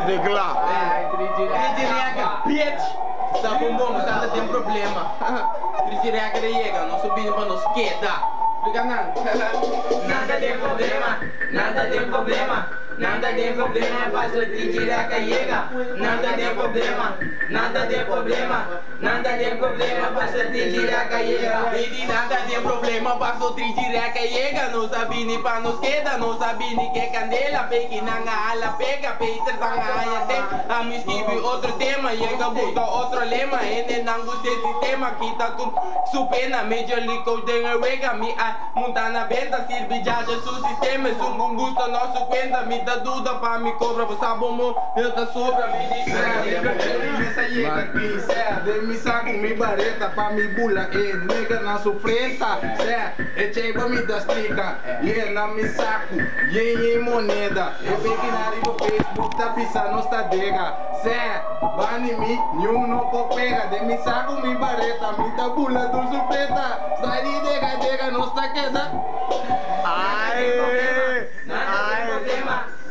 Regla. Tridirega, bitch. Sabe bom, mas nada tem problema. Tridirega de chega, não subindo para nos queda. Nada tem problema, nada tem problema. Nada tem problema, passo tridirega chega. Nada tem problema, nada tem problema. Nada tem problema, passo tridirega chega. Baby, nada tem problema, passo tridirega chega. Não sabe nem para nos queda, não sabe nem que candela. Pegue na ala, pega, peiter da aia tem. A me esquive outro tema, chega, bota outro lema. Ene não gostei sistema, quita tudo. Supena, médio licou de rega. Me a montar na venda, sirve já seu sistema. Um gosto nosso conta, me dá dúvida para me cobra. Você sabe o eu tá sobra, me diz. Essa chega aqui, certo? Me saco, me bareta, pra me bula, nega na sua frente, certo? E chega, me dá estica, na me saco, em moneda. E peguei na riba Facebook, tá pisando, não está dega, certo? Bani me, nenhum não pega, de me saco, me bareta, me dá bula, do surpresa. Sai de dega, não está queda.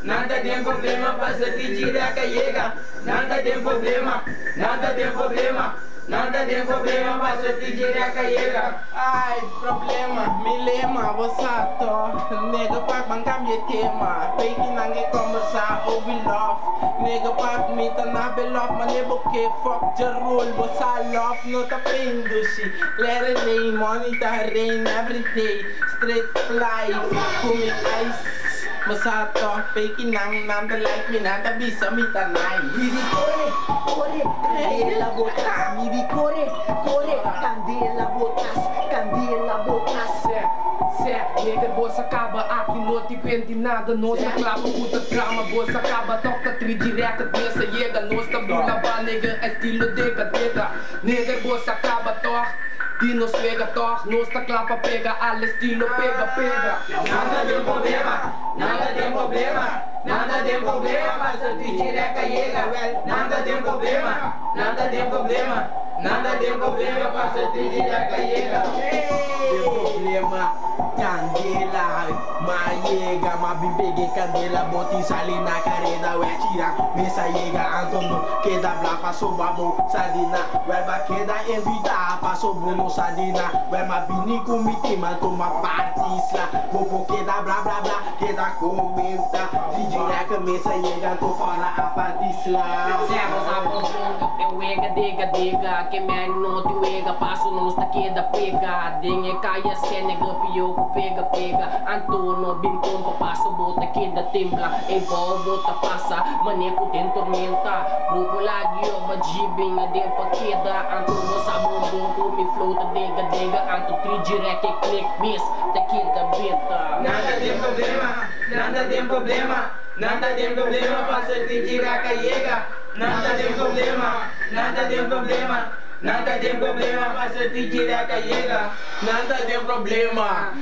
Nada tem problema, passa tridirega chega. Nada tem problema, nada tem problema. Nada tem problema, passa tridirega chega. Ai, problema, me lema, você tô. Nega pra bancar meu tema. Fake nangue conversar, ouve love. Nega pra me tá na belof, mas lembro que fuck the rule. Você love, não tá pendushi. Let it rain, money tá rain every day. Straight fly, kumi ice. Masato, fake nada like me, nada bisa me tanai. Miri corre, candela botas. Miri corre, candela botas. Nega, bolsa acaba aqui, não te pende nada. Nossa clava, puta trama, bolsa acaba, toca tridireta, dessa chega. Nossa bula, ba, nega, estilo de cadeta. Nega, bolsa acaba, toca. Dinos pega, toca, nossa clava, pega, al estilo, pega. Nada tem problema, nada tem problema. Nada tem problema, passa tridirega chega. Nada tem problema, nada tem problema. Nada tem problema, passa tridirega chega. Tem problema, candela, mas chega, mas bem peguei candela, botei sali na careta, ué tira, mesa chega, Antono, queda blá, passou babo, sadina, ué baqueda, envida, passou bono, sadina, ué mas bini comiti, mas toma parte, isla, vou queda blá, queda comenta, tridirega, mesa chega, tô fora a parte, isla. Serra, sabão, eu diga, que me não te wega, passo não está queda, pega, dengue caia, senega, pioco, pega, Antono, bim pompa, passo, bota, queda, tembla, envolve, bota, passa, maneco, tem tormenta, buco lagi, oba, jibinha, dempa, queda, Antono, sabão, bom, me flota, dega, Anto, tridirega, click, miss, te queda, beta. Nada tem problema, nada tem problema. Nada tem problema, passa tridirega chega. Nada tem problema, nada tem problema. Nada tem problema, passa tridirega chega. Nada tem problema.